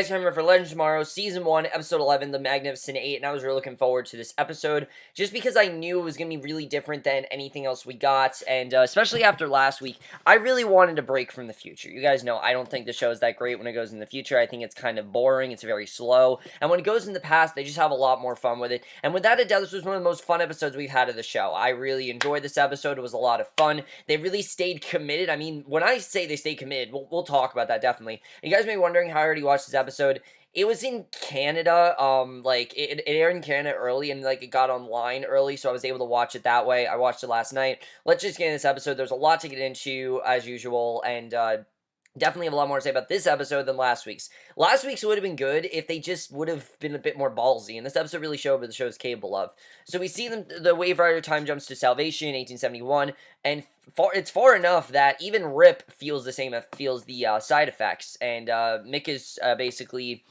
Guys, remember for Legends Tomorrow, Season 1, Episode 11, The Magnificent Eight, and I was really looking forward to this episode, just because I knew it was going to be really different than anything else we got, and especially after last week, I really wanted to break from the future. You guys know I don't think the show is that great when it goes in the future. I think it's kind of boring, it's very slow, and when it goes in the past, they just have a lot more fun with it, and without a doubt, this was one of the most fun episodes we've had of the show. I really enjoyed this episode. It was a lot of fun. They really stayed committed. I mean, when I say they stayed committed, we'll talk about that, definitely. And you guys may be wondering how I already watched this episode. It was in Canada, like, it aired in Canada early, and, like, it got online early, so I was able to watch it that way. I watched it last night. Let's just get in this episode. There's a lot to get into, as usual, and, definitely have a lot more to say about this episode than last week's. Last week's would have been good if they just would have been a bit more ballsy, and this episode really showed what the show's capable of. So we see them, the Wave Rider time jumps to Salvation in 1871, and it's far enough that even Rip feels the same, feels the side effects, and Mick is basically...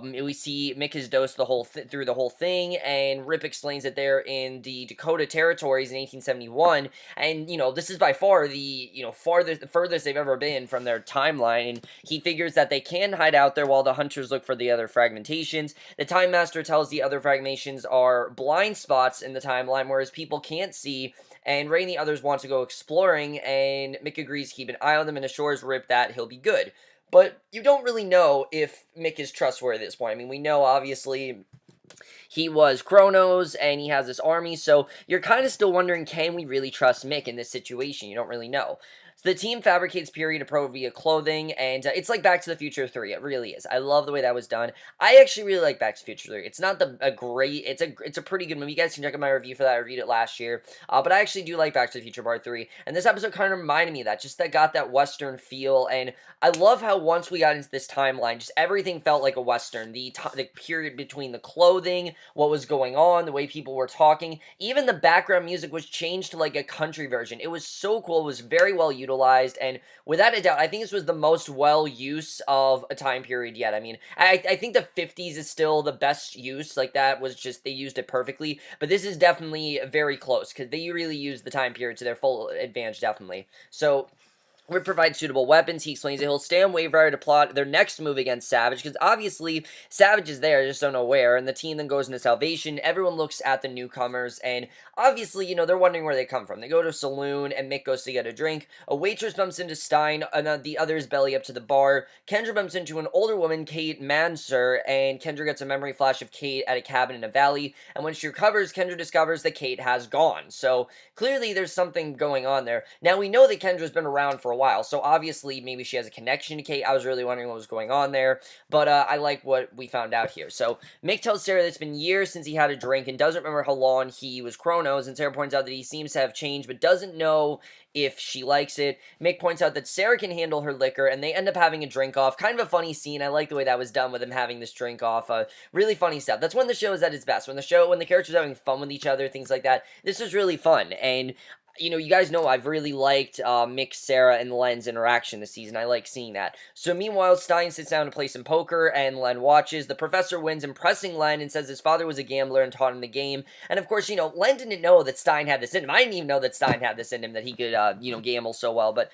we see Mick is dosed through the whole thing, and Rip explains that they're in the Dakota territories in 1871, and, this is by far the, the furthest they've ever been from their timeline, and he figures that they can hide out there while the hunters look for the other fragmentations. The Time Master tells the other fragmentations are blind spots in the timeline, whereas people can't see, and Ray and the others want to go exploring, and Mick agrees to keep an eye on them and assures Rip that he'll be good. But you don't really know if Mick is trustworthy at this point. I mean, we know, obviously, he was Kronos, and he has this army, so you're kind of still wondering, can we really trust Mick in this situation? You don't really know. So the team fabricates period appropriate clothing, and it's like Back to the Future 3. It really is. I love the way that was done. I actually really like Back to the Future 3. It's not it's a pretty good movie. You guys can check out my review for that. I reviewed it last year. But I actually do like Back to the Future Part 3. And this episode kind of reminded me of that. Just that got that Western feel. And I love how once we got into this timeline, just everything felt like a Western. The period between the clothing, what was going on, the way people were talking. Even the background music was changed to like a country version. It was so cool. It was very well utilized, and without a doubt, I think this was the most well use of a time period yet. I mean, I think the 50s is still the best use. Like, that was just, they used it perfectly, but this is definitely very close, because they really used the time period to their full advantage, definitely. So Rip provides suitable weapons. He explains that he'll stay on Wave Rider to plot their next move against Savage, because obviously Savage is there, just don't know where, and the team then goes into Salvation. Everyone looks at the newcomers, and obviously, they're wondering where they come from. They go to a saloon, and Mick goes to get a drink. A waitress bumps into Stein, and the others belly up to the bar. Kendra bumps into an older woman, Kate Manser, and Kendra gets a memory flash of Kate at a cabin in a valley, and when she recovers, Kendra discovers that Kate has gone. So, clearly there's something going on there. Now, we know that Kendra's been around for a while, so obviously maybe she has a connection to Kate. I was really wondering what was going on there, but I like what we found out here. So Mick tells Sarah that it's been years since he had a drink and doesn't remember how long he was Kronos, and Sarah points out that he seems to have changed but doesn't know if she likes it. Mick points out that Sarah can handle her liquor, and they end up having a drink off. Kind of a funny scene. I like the way that was done with him having this drink off. Really funny stuff. That's when the show is at its best. When the characters are having fun with each other, things like that. This is really fun, and you guys know I've really liked Mick, Sarah, and Len's interaction this season. I like seeing that. So meanwhile, Stein sits down to play some poker, and Len watches. The professor wins, impressing Len, and says his father was a gambler and taught him the game. And of course, Len didn't know that Stein had this in him. I didn't even know that Stein had this in him, that he could, gamble so well. But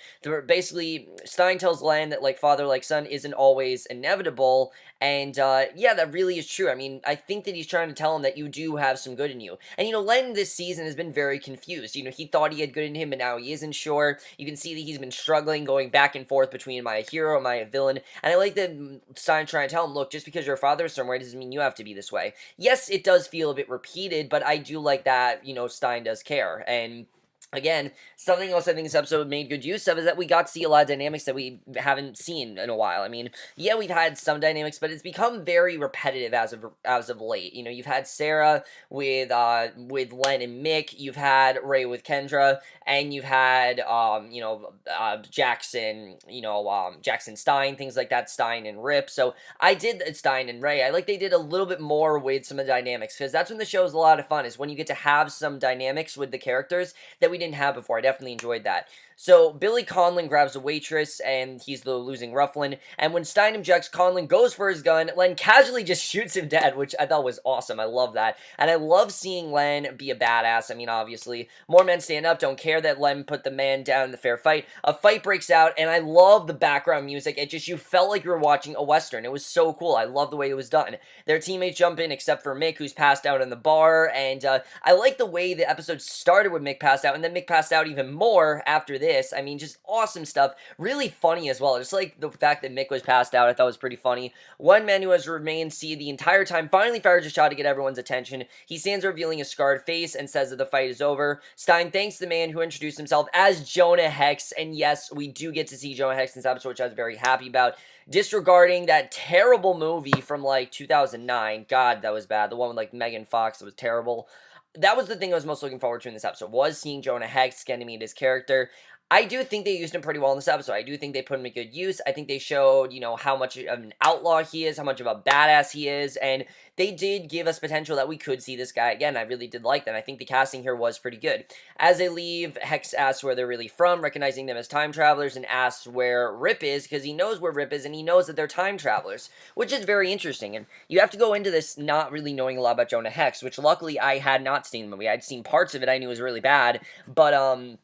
basically, Stein tells Len that, like father, like son isn't always inevitable. And, yeah, that really is true. I mean, I think that he's trying to tell him that you do have some good in you. And, Len this season has been very confused. He thought he had good in him, but now he isn't sure. You can see that he's been struggling, going back and forth between am I a hero, am I a villain? And I like that Stein trying to tell him, look, just because your father is some way doesn't mean you have to be this way. Yes, it does feel a bit repeated, but I do like that, Stein does care. And again, something else I think this episode made good use of is that we got to see a lot of dynamics that we haven't seen in a while. I mean, yeah, we've had some dynamics, but it's become very repetitive as of late. You've had Sarah with Len and Mick, you've had Ray with Kendra, and you've had Jackson, Jackson Stein, things like that, Stein and Rip. So I did Stein and Ray. I like they did a little bit more with some of the dynamics, because that's when the show is a lot of fun, is when you get to have some dynamics with the characters that we didn't have before. I definitely enjoyed that. So Billy Conlon grabs a waitress, and he's the losing Rufflin. And when Stein objects, Conlon goes for his gun. Len casually just shoots him dead, which I thought was awesome. I love that. And I love seeing Len be a badass. I mean, obviously, more men stand up, don't care that Len put the man down in the fair fight. A fight breaks out, and I love the background music. You felt like you were watching a Western. It was so cool. I love the way it was done. Their teammates jump in, except for Mick, who's passed out in the bar. And I like the way the episode started with Mick passed out, and then Mick passed out even more after this. I mean, just awesome stuff. Really funny as well. Just like the fact that Mick was passed out, I thought was pretty funny. One man who has remained seated the entire time finally fires a shot to get everyone's attention. He stands revealing a scarred face and says that the fight is over. Stein thanks the man who introduced himself as Jonah Hex, and yes, we do get to see Jonah Hex in this episode, which I was very happy about. Disregarding that terrible movie from like 2009. God, that was bad. The one with like Megan Fox, that was terrible. That was the thing I was most looking forward to in this episode, was seeing Jonah Hex, getting to meet his character. I do think they used him pretty well in this episode. I do think they put him to good use. I think they showed, how much of an outlaw he is, how much of a badass he is, and they did give us potential that we could see this guy again. I really did like that. I think the casting here was pretty good. As they leave, Hex asks where they're really from, recognizing them as time travelers, and asks where Rip is, because he knows where Rip is, and he knows that they're time travelers, which is very interesting. And you have to go into this not really knowing a lot about Jonah Hex, which luckily I had not seen the movie. I'd seen parts of it I knew was really bad, but,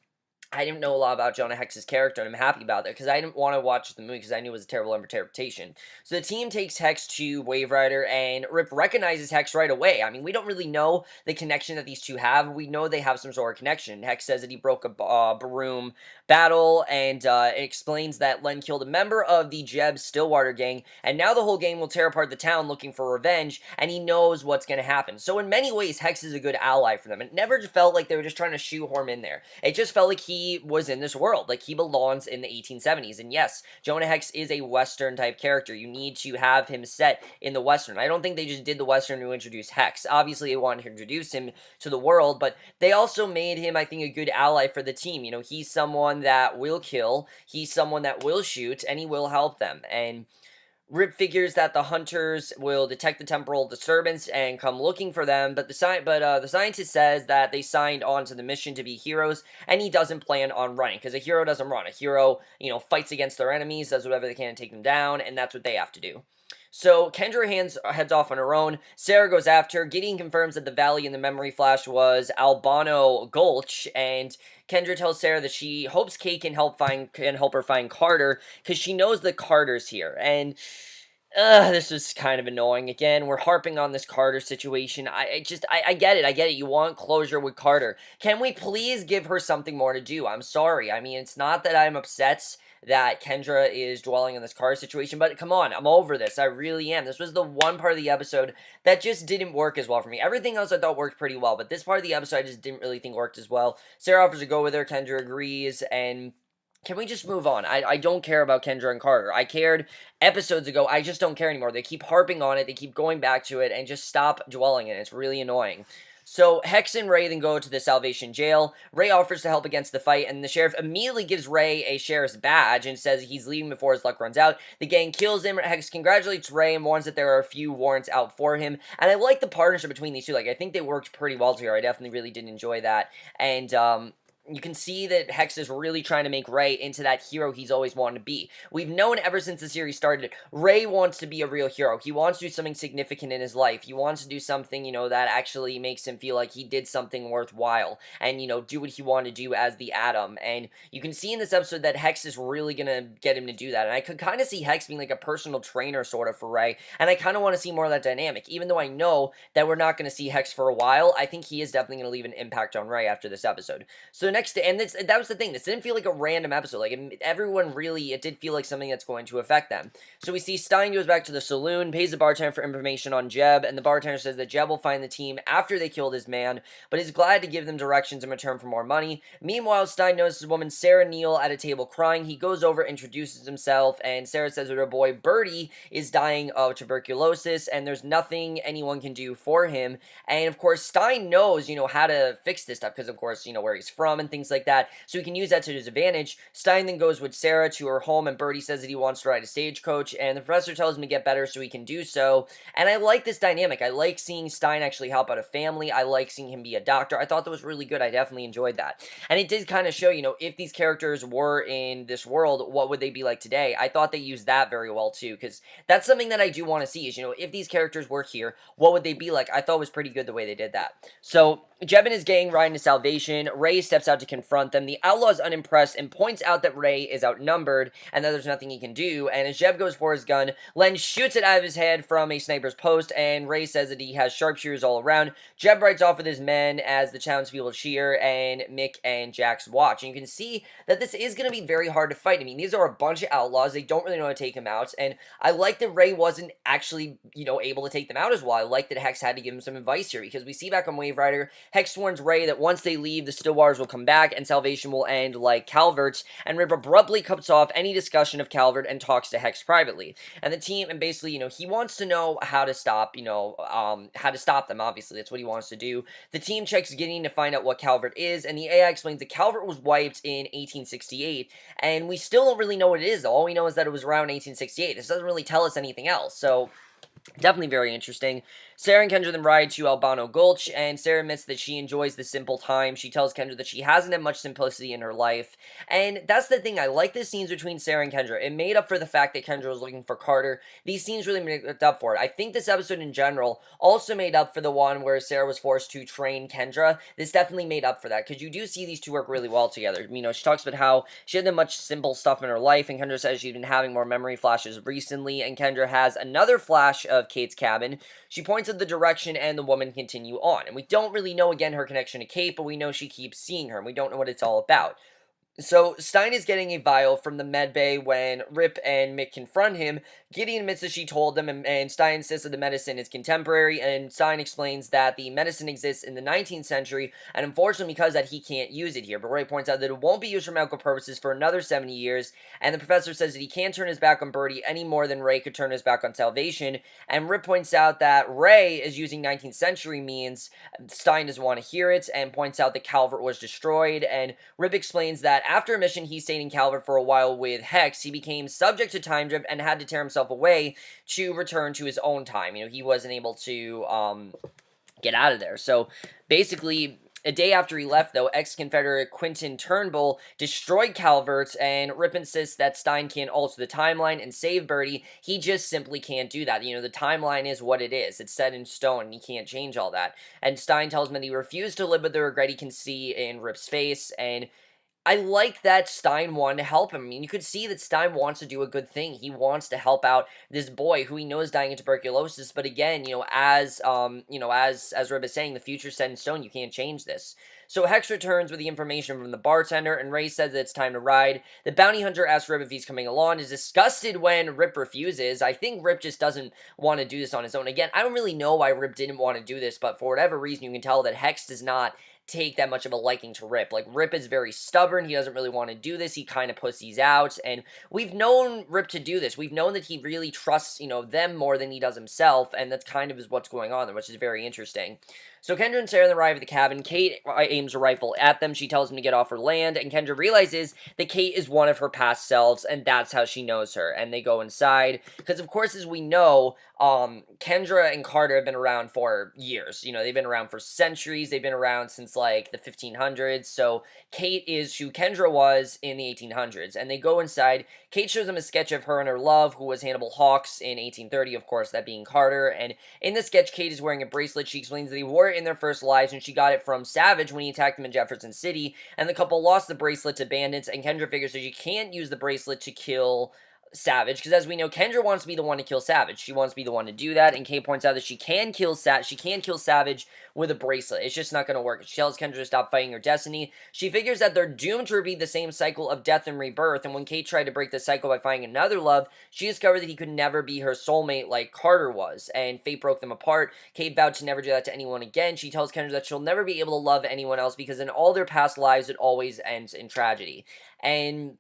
I didn't know a lot about Jonah Hex's character, and I'm happy about that, because I didn't want to watch the movie, because I knew it was a terrible interpretation. So the team takes Hex to Wave Rider, and Rip recognizes Hex right away. I mean, we don't really know the connection that these two have. We know they have some sort of connection. Hex says that he broke a broom battle, and it explains that Len killed a member of the Jeb Stillwater gang, and now the whole gang will tear apart the town looking for revenge, and he knows what's going to happen. So in many ways, Hex is a good ally for them. It never felt like they were just trying to shoehorn him in there. It just felt like he was in this world, like he belongs in the 1870s. And yes, Jonah Hex is a Western type character. You need to have him set in the Western. I don't think they just did the Western to introduce Hex. Obviously, they wanted to introduce him to the world, but they also made him, I think, a good ally for the team. He's someone that will kill, he's someone that will shoot, and he will help them. And Rip figures that the hunters will detect the temporal disturbance and come looking for them, but the scientist says that they signed on to the mission to be heroes, and he doesn't plan on running, because a hero doesn't run. A hero, fights against their enemies, does whatever they can to take them down, and that's what they have to do. So Kendra heads off on her own. Sarah goes after her. Gideon confirms that the valley in the memory flash was Albano Gulch, and Kendra tells Sarah that she hopes Kay can help her find Carter, because she knows that Carter's here. And this is kind of annoying. Again, we're harping on this Carter situation. I get it. I get it. You want closure with Carter. Can we please give her something more to do? I'm sorry. I mean, it's not that I'm upset that Kendra is dwelling on this Carter situation, but come on, I'm over this. I really am. This was the one part of the episode that just didn't work as well for me. Everything else I thought worked pretty well, but this part of the episode I just didn't really think worked as well. Sarah offers to go with her. Kendra agrees, and can we just move on? I don't care about Kendra and Carter. I cared episodes ago. I just don't care anymore. They keep harping on it. They keep going back to it, and just stop dwelling in it. It's really annoying. So Hex and Ray then go to the Salvation Jail. Ray offers to help against the fight, and the sheriff immediately gives Ray a sheriff's badge and says he's leaving before his luck runs out. The gang kills him. Hex congratulates Ray and warns that there are a few warrants out for him. And I like the partnership between these two. Like, I think they worked pretty well together. I definitely really did enjoy that. And, you can see that Hex is really trying to make Ray into that hero he's always wanted to be. We've known ever since the series started, Ray wants to be a real hero. He wants to do something significant in his life. He wants to do something, that actually makes him feel like he did something worthwhile. And, do what he wanted to do as the Atom. And you can see in this episode that Hex is really going to get him to do that. And I could kind of see Hex being like a personal trainer sort of for Ray. And I kind of want to see more of that dynamic. Even though I know that we're not going to see Hex for a while, I think he is definitely going to leave an impact on Ray after this episode. So that was the thing. This didn't feel like a random episode. Like, it did feel like something that's going to affect them. So we see Stein goes back to the saloon, pays the bartender for information on Jeb, and the bartender says that Jeb will find the team after they killed his man, but is glad to give them directions in return for more money. Meanwhile, Stein notices a woman, Sarah Neal, at a table crying. He goes over, introduces himself, and Sarah says that her boy, Birdie, is dying of tuberculosis, and there's nothing anyone can do for him. And, of course, Stein knows, how to fix this stuff, because, of course, where he's from. mom and things like that, so he can use that to his advantage. Stein then goes with Sarah to her home, and Birdie says that he wants to ride a stagecoach, and the professor tells him to get better so he can do so. And I like this dynamic. I like seeing Stein actually help out a family. I like seeing him be a doctor. I thought that was really good. I definitely enjoyed that. And it did kind of show, if these characters were in this world, what would they be like today? I thought they used that very well too, because that's something that I do want to see is, if these characters were here, what would they be like? I thought it was pretty good the way they did that. So Jeb and his gang ride into Salvation. Ray steps out to confront them. The outlaw is unimpressed and points out that Ray is outnumbered and that there's nothing he can do. And as Jeb goes for his gun, Len shoots it out of his head from a sniper's post, and Ray says that he has sharpshooters all around. Jeb rides off with his men as the townspeople cheer, and Mick and Jax watch. And you can see that this is going to be very hard to fight. I mean, these are a bunch of outlaws. They don't really know how to take him out. And I like that Ray wasn't actually, able to take them out as well. I like that Hex had to give him some advice here, because we see back on Wave Rider, Hex warns Ray that once they leave, the Stillwaters will come back and Salvation will end like Calvert's, and Rip abruptly cuts off any discussion of Calvert and talks to Hex privately. And the team, and basically, he wants to know how to stop, how to stop them, obviously. That's what he wants to do. The team checks Gideon to find out what Calvert is, and the AI explains that Calvert was wiped in 1868, and we still don't really know what it is, though. All we know is that it was around 1868. This doesn't really tell us anything else, so definitely very interesting. Sarah and Kendra then ride to Albano Gulch, and Sarah admits that she enjoys the simple time. She tells Kendra that she hasn't had much simplicity in her life, and that's the thing. I like the scenes between Sarah and Kendra. It made up for the fact that Kendra was looking for Carter. These scenes really made up for it. I think this episode in general also made up for the one where Sarah was forced to train Kendra. This definitely made up for that, because you do see these two work really well together. She talks about how she hadn't much simple stuff in her life, and Kendra says she's been having more memory flashes recently, and Kendra has another flash of Kate's cabin. She points at the direction, and the woman continue on. And we don't really know, again, her connection to Kate, but we know she keeps seeing her, and we don't know what it's all about. So Stein is getting a vial from the med bay when Rip and Mick confront him. Gideon admits that she told them, and Stein insists that the medicine is contemporary, and Stein explains that the medicine exists in the 19th century, and unfortunately because that he can't use it here. But Ray points out that it won't be used for medical purposes for another 70 years, and the professor says that he can't turn his back on Birdie any more than Ray could turn his back on Salvation, and Rip points out that Ray is using 19th century means Stein doesn't want to hear it, and points out that Calvert was destroyed, and Rip explains that after a mission he stayed in Calvert for a while with Hex, he became subject to time drift and had to tear himself away to return to his own time. He wasn't able to get out of there. So basically, a day after he left, though, ex-Confederate Quentin Turnbull destroyed Calvert, and Rip insists that Stein can't alter the timeline and save Birdie. He just simply can't do that. The timeline is what it is. It's set in stone, and he can't change all that. And Stein tells him that he refused to live with the regret he can see in Rip's face, and I like that Stein wanted to help him. I mean, you could see that Stein wants to do a good thing. He wants to help out this boy who he knows is dying of tuberculosis. But again, as Rib is saying, the future's set in stone. You can't change this. So Hex returns with the information from the bartender, and Ray says that it's time to ride. The bounty hunter asks Rip if he's coming along, is disgusted when Rip refuses. I think Rip just doesn't want to do this on his own. Again, I don't really know why Rip didn't want to do this, but for whatever reason, you can tell that Hex does not take that much of a liking to Rip. Like, Rip is very stubborn. He doesn't really want to do this. He kind of pussies out, and we've known Rip to do this. We've known that he really trusts, them more than he does himself, and that's kind of is what's going on there, which is very interesting. So Kendra and Sarah then arrive at the cabin. Kate aims a rifle at them. She tells them to get off her land, and Kendra realizes that Kate is one of her past selves, and that's how she knows her. And they go inside, because of course, as we know, Kendra and Carter have been around for years. They've been around for centuries. They've been around since, like, the 1500s. So Kate is who Kendra was in the 1800s. And they go inside. Kate shows them a sketch of her and her love, who was Hannibal Hawks in 1830, of course, that being Carter. And in the sketch, Kate is wearing a bracelet. She explains that they wore it in their first lives, and she got it from Savage when he attacked them in Jefferson City. And the couple lost the bracelet to bandits, and Kendra figures that she can't use the bracelet to kill Savage, because as we know, Kendra wants to be the one to kill Savage. She wants to be the one to do that, and Kate points out that she can kill Savage with a bracelet. It's just not going to work. She tells Kendra to stop fighting her destiny. She figures that they're doomed to repeat the same cycle of death and rebirth, and when Kate tried to break the cycle by finding another love, she discovered that he could never be her soulmate like Carter was, and fate broke them apart. Kate vowed to never do that to anyone again. She tells Kendra that she'll never be able to love anyone else, because in all their past lives, it always ends in tragedy. And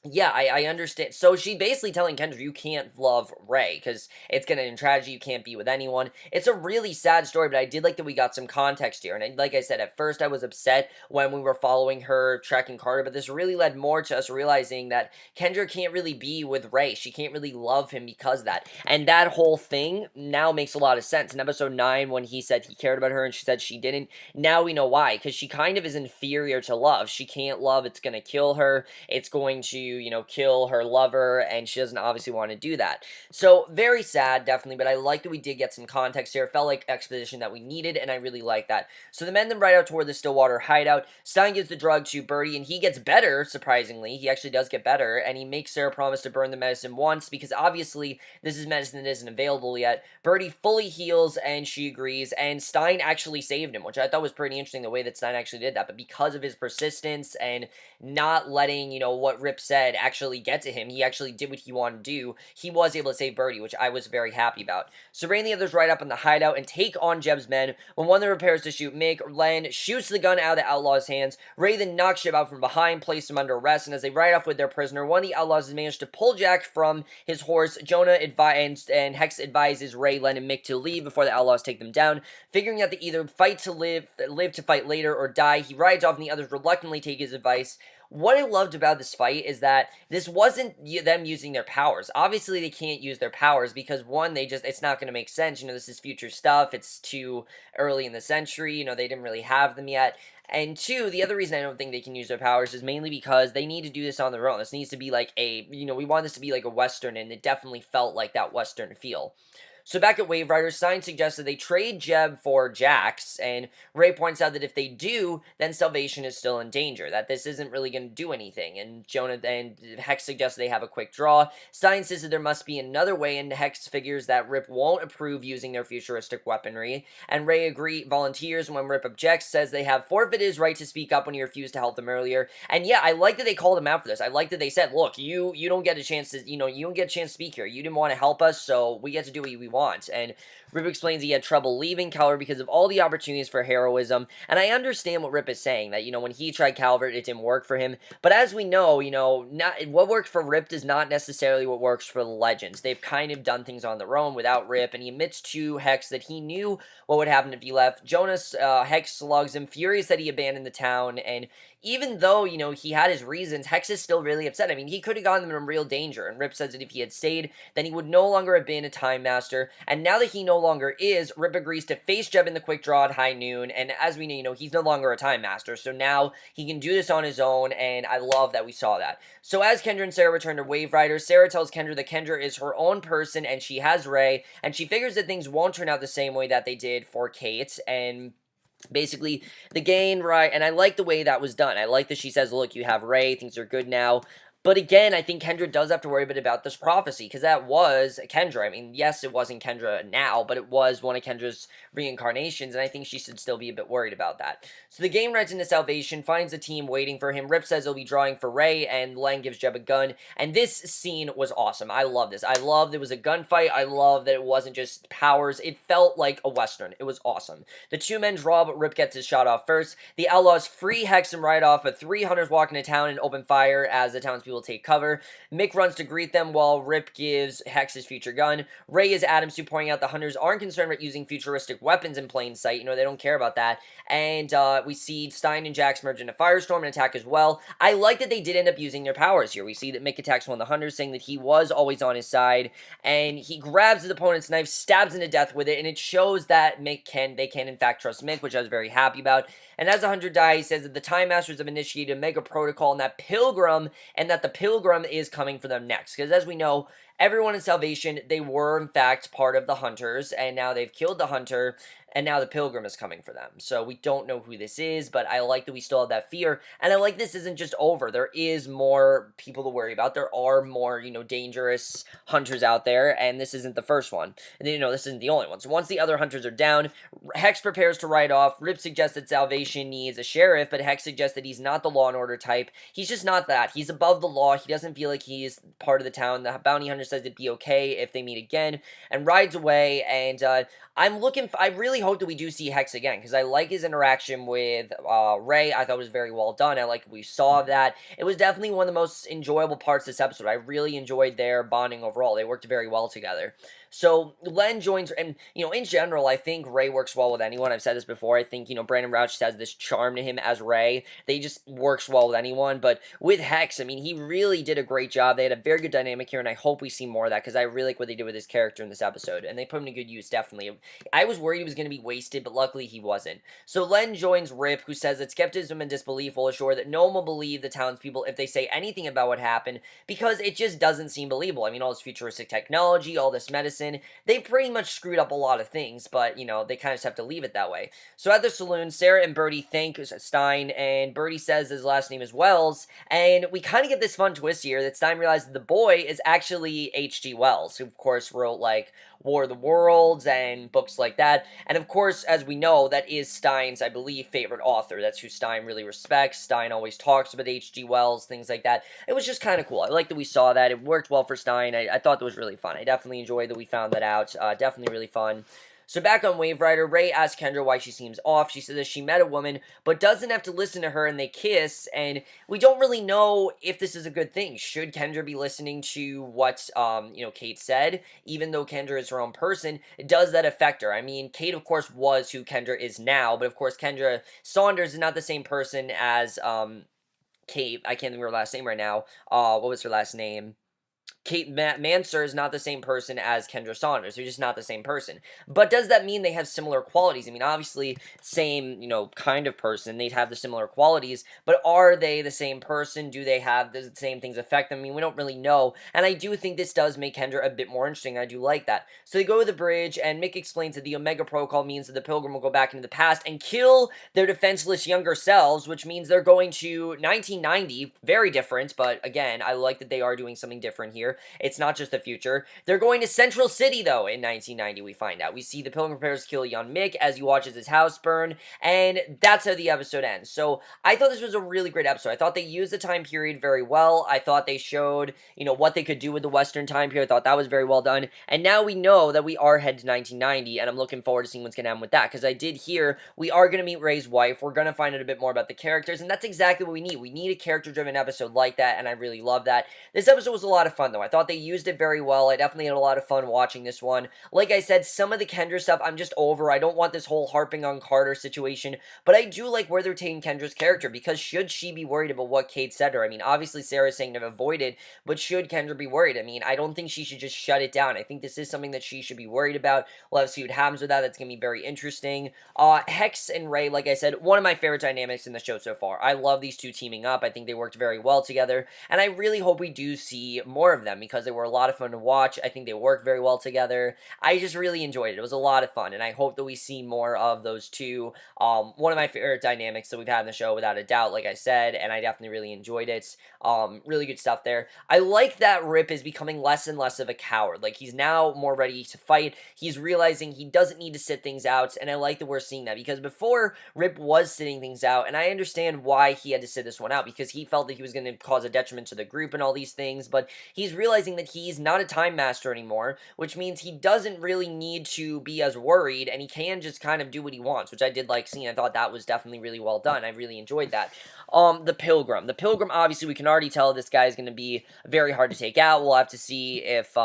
Yeah, I understand. So she basically telling Kendra, you can't love Ray because it's gonna end in tragedy. You can't be with anyone. It's a really sad story, but I did like that we got some context here. And like I said, at first I was upset when we were following her tracking Carter, but this really led more to us realizing that Kendra can't really be with Ray. She can't really love him because of that. And that whole thing now makes a lot of sense. In episode 9, when he said he cared about her and she said she didn't, now we know why. Because she kind of is inferior to love. She can't love, it's gonna kill her, it's going to, kill her lover, and she doesn't obviously want to do that. So, very sad, definitely, but I like that we did get some context here. It felt like exposition that we needed, and I really like that. So, the men then ride out toward the Stillwater hideout. Stein gives the drug to Birdie, and he gets better, surprisingly. He actually does get better, and he makes Sarah promise to burn the medicine once, because obviously, this is medicine that isn't available yet. Birdie fully heals, and she agrees, and Stein actually saved him, which I thought was pretty interesting, the way that Stein actually did that, but because of his persistence and not letting, what Rip said actually get to him, he actually did what he wanted to do. He was able to save Birdie, which I was very happy about. So Ray and the others ride up in the hideout and take on Jeb's men. When one of them prepares to shoot Mick, Len shoots the gun out of the outlaw's hands. Ray then knocks Jeb out from behind, places him under arrest, and as they ride off with their prisoner, one of the outlaws has managed to pull Jack from his horse. Jonah and Hex advises Ray, Len, and Mick to leave before the outlaws take them down. Figuring that they either fight to live to fight later, or die, he rides off and the others reluctantly take his advice. What I loved about this fight is that this wasn't them using their powers. Obviously, they can't use their powers because, one, it's not going to make sense. This is future stuff. It's too early in the century. They didn't really have them yet. And two, the other reason I don't think they can use their powers is mainly because they need to do this on their own. This needs to be like we want this to be like a Western, and it definitely felt like that Western feel. So back at Wave Riders, Stein suggests that they trade Jeb for Jax, and Ray points out that if they do, then Salvation is still in danger, that this isn't really going to do anything, and Jonah and Hex suggests they have a quick draw. Stein says that there must be another way, and Hex figures that Rip won't approve using their futuristic weaponry, and Ray volunteers when Rip objects, says they have forfeited his right to speak up when he refused to help them earlier, and yeah, I like that they called him out for this. I like that they said, look, you don't get a chance to, you don't get a chance to speak here. You didn't want to help us, so we get to do what we want. And Rip explains he had trouble leaving Calvert because of all the opportunities for heroism, and I understand what Rip is saying, that, when he tried Calvert, it didn't work for him, but as we know, not what worked for Rip does not necessarily what works for the Legends. They've kind of done things on their own without Rip, and he admits to Hex that he knew what would happen if he left. Jonas, Hex slugs him, furious that he abandoned the town, and even though, he had his reasons, Hex is still really upset. I mean, he could have gotten them in real danger, and Rip says that if he had stayed, then he would no longer have been a Time Master, and now that he no longer is, Rip agrees to face Jeb in the quick draw at high noon, and as we know, he's no longer a Time Master, so now he can do this on his own, and I love that we saw that. So as Kendra and Sarah return to Wave Riders, Sarah tells Kendra that Kendra is her own person, and she has Ray, and she figures that things won't turn out the same way that they did for Kate, and basically, the gain, right, and I like the way that was done. I like that she says, look, you have Ray, things are good now. But again, I think Kendra does have to worry a bit about this prophecy, because that was Kendra. I mean, yes, it wasn't Kendra now, but it was one of Kendra's reincarnations, and I think she should still be a bit worried about that. So the game rides into Salvation, finds a team waiting for him. Rip says he'll be drawing for Ray, and Len gives Jeb a gun, and this scene was awesome. I love this. I love it was a gunfight. I love that it wasn't just powers. It felt like a Western. It was awesome. The two men draw, but Rip gets his shot off first. The Outlaws free Hex and ride off, but 3 hunters walk into town and open fire as the townspeople take cover. Mick runs to greet them while Rip gives Hex his future gun. Ray is Adams to pointing out the hunters aren't concerned about using futuristic weapons in plain sight. They don't care about that. And we see Stein and Jax merge into Firestorm and attack as well. I like that they did end up using their powers here. We see that Mick attacks one of the hunters, saying that he was always on his side, and he grabs his opponent's knife, stabs him to death with it, and it shows that they can in fact trust Mick, which I was very happy about. And as the hunter dies, he says that the Time Masters have initiated a mega protocol, and that the Pilgrim is coming for them next. Because as we know, everyone in Salvation, they were in fact part of the Hunters, and now they've killed the Hunter, and now the Pilgrim is coming for them. So we don't know who this is, but I like that we still have that fear, and I like this isn't just over. There is more people to worry about. There are more, dangerous Hunters out there, and this isn't the first one. And this isn't the only one. So once the other Hunters are down, Hex prepares to ride off. Rip suggests that Salvation needs a sheriff, but Hex suggests that he's not the law and order type. He's just not that. He's above the law. He doesn't feel like he's part of the town. The bounty hunters Kendra says it'd be okay if they meet again, and rides away. And I really hope that we do see Hex again, because I like his interaction with Ray. I thought it was very well done. I like we saw that. It was definitely one of the most enjoyable parts of this episode. I really enjoyed their bonding overall. They worked very well together. So Len joins, and in general, I think Ray works well with anyone. I've said this before. I think Brandon Rouch has this charm to him as Ray. They just works well with anyone. But with Hex, I mean, he really did a great job. They had a very good dynamic here, and I hope we see more of that, because I really like what they did with his character in this episode, and they put him to good use. Definitely, I was worried he was going to be wasted, but luckily he wasn't. So Len joins Rip, who says that skepticism and disbelief will assure that no one will believe the townspeople if they say anything about what happened, because it just doesn't seem believable. I mean, all this futuristic technology, all this medicine, they pretty much screwed up a lot of things, but, they kind of just have to leave it that way. So at the saloon, Sarah and Birdie thank Stein, and Birdie says his last name is Wells, and we kind of get this fun twist here that Stein realizes the boy is actually H.G. Wells, who, of course, wrote, like, War of the Worlds and books like that. And of course, as we know, that is Stein's, I believe, favorite author. That's who Stein really respects. Stein always talks about H.G. Wells, things like that. It was just kind of cool. I like that we saw that. It worked well for Stein. I thought that was really fun. I definitely enjoyed that we found that out. Definitely really fun. So back on Wave Rider, Ray asks Kendra why she seems off. She says that she met a woman, but doesn't have to listen to her, and they kiss, and we don't really know if this is a good thing. Should Kendra be listening to what, Kate said, even though Kendra is her own person? Does that affect her? I mean, Kate, of course, was who Kendra is now, but of course, Kendra Saunders is not the same person as, Kate. I can't think of her last name right now. What was her last name? Kate Manser is not the same person as Kendra Saunders. They're just not the same person. But does that mean they have similar qualities? I mean, obviously, same, kind of person. They'd have the similar qualities. But are they the same person? Do they have the same things affect them? I mean, we don't really know. And I do think this does make Kendra a bit more interesting. I do like that. So they go to the bridge, and Mick explains that the Omega Protocol means that the Pilgrim will go back into the past and kill their defenseless younger selves, which means they're going to 1990. Very different, but again, I like that they are doing something different here. It's not just the future. They're going to Central City, though, in 1990, we find out. We see the Pilgrim prepares to kill young Mick as he watches his house burn, and that's how the episode ends. So I thought this was a really great episode. I thought they used the time period very well. I thought they showed, what they could do with the Western time period. I thought that was very well done. And now we know that we are headed to 1990, and I'm looking forward to seeing what's going to happen with that, because I did hear we are going to meet Ray's wife. We're going to find out a bit more about the characters, and that's exactly what we need. We need a character-driven episode like that, and I really love that. This episode was a lot of fun, though. I thought they used it very well. I definitely had a lot of fun watching this one. Like I said, some of the Kendra stuff I'm just over. I don't want this whole harping on Carter situation, but I do like where they're taking Kendra's character, because should she be worried about what Kate said to her? I mean, obviously Sarah's saying to avoid it, but should Kendra be worried? I mean, I don't think she should just shut it down. I think this is something that she should be worried about. We'll have to see what happens with that. That's going to be very interesting. Hex and Ray, like I said, one of my favorite dynamics in the show so far. I love these two teaming up. I think they worked very well together, and I really hope we do see more of them, because they were a lot of fun to watch. I think they worked very well together. I just really enjoyed it. It was a lot of fun, and I hope that we see more of those two. One of my favorite dynamics that we've had in the show, without a doubt, like I said, and I definitely really enjoyed it. Really good stuff there. I like that Rip is becoming less and less of a coward. Like, he's now more ready to fight. He's realizing he doesn't need to sit things out, and I like that we're seeing that, because before, Rip was sitting things out, and I understand why he had to sit this one out, because he felt that he was going to cause a detriment to the group and all these things, but he's realizing that he's not a time master anymore, which means he doesn't really need to be as worried, and he can just kind of do what he wants, which I did like seeing. I thought that was definitely really well done. I really enjoyed that. The Pilgrim. The Pilgrim, obviously, we can already tell this guy is going to be very hard to take out. We'll have to see if,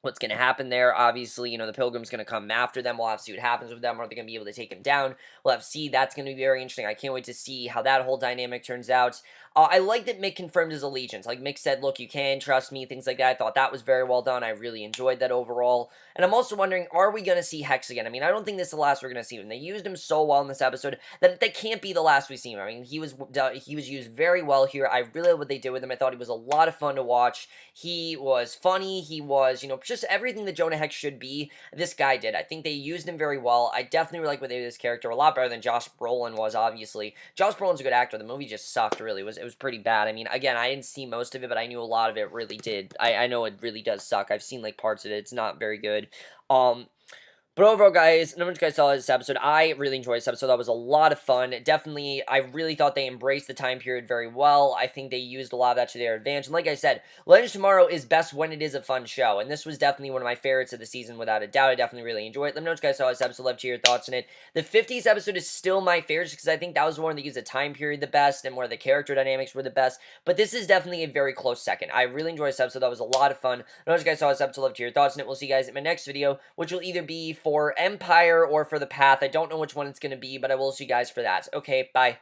what's going to happen there. Obviously, the Pilgrim's going to come after them. We'll have to see what happens with them. Are they going to be able to take him down? We'll have to see. That's going to be very interesting. I can't wait to see how that whole dynamic turns out. I like that Mick confirmed his allegiance. Like, Mick said, look, you can trust me, things like that. I thought that was very well done. I really enjoyed that overall. And I'm also wondering, are we going to see Hex again? I mean, I don't think this is the last we're going to see him. They used him so well in this episode that can't be the last we see him. I mean, he was used very well here. I really love what they did with him. I thought he was a lot of fun to watch. He was funny. He was, just everything that Jonah Hex should be. This guy did. I think they used him very well. I definitely like what they did with this character. A lot better than Josh Brolin was, obviously. Josh Brolin's a good actor. The movie just sucked, really. It was pretty bad. I mean, again, I didn't see most of it, but I knew a lot of it really did. I know it really does suck. I've seen, like, parts of it. It's not very good. But overall, guys, no one you guys saw this episode. I really enjoyed this episode. That was a lot of fun. Definitely, I really thought they embraced the time period very well. I think they used a lot of that to their advantage. And like I said, Legends of Tomorrow is best when it is a fun show. And this was definitely one of my favorites of the season, without a doubt. I definitely really enjoyed it. Let me know what you guys saw this episode. Love to hear your thoughts on it. The 50s episode is still my favorite because I think that was the one that used the time period the best and where the character dynamics were the best. But this is definitely a very close second. I really enjoyed this episode. That was a lot of fun. Let me know what you guys saw this episode. Love to hear your thoughts on it. We'll see you guys in my next video, which will either be for Empire or for the Path. I don't know which one it's going to be, but I will see you guys for that. Okay, bye.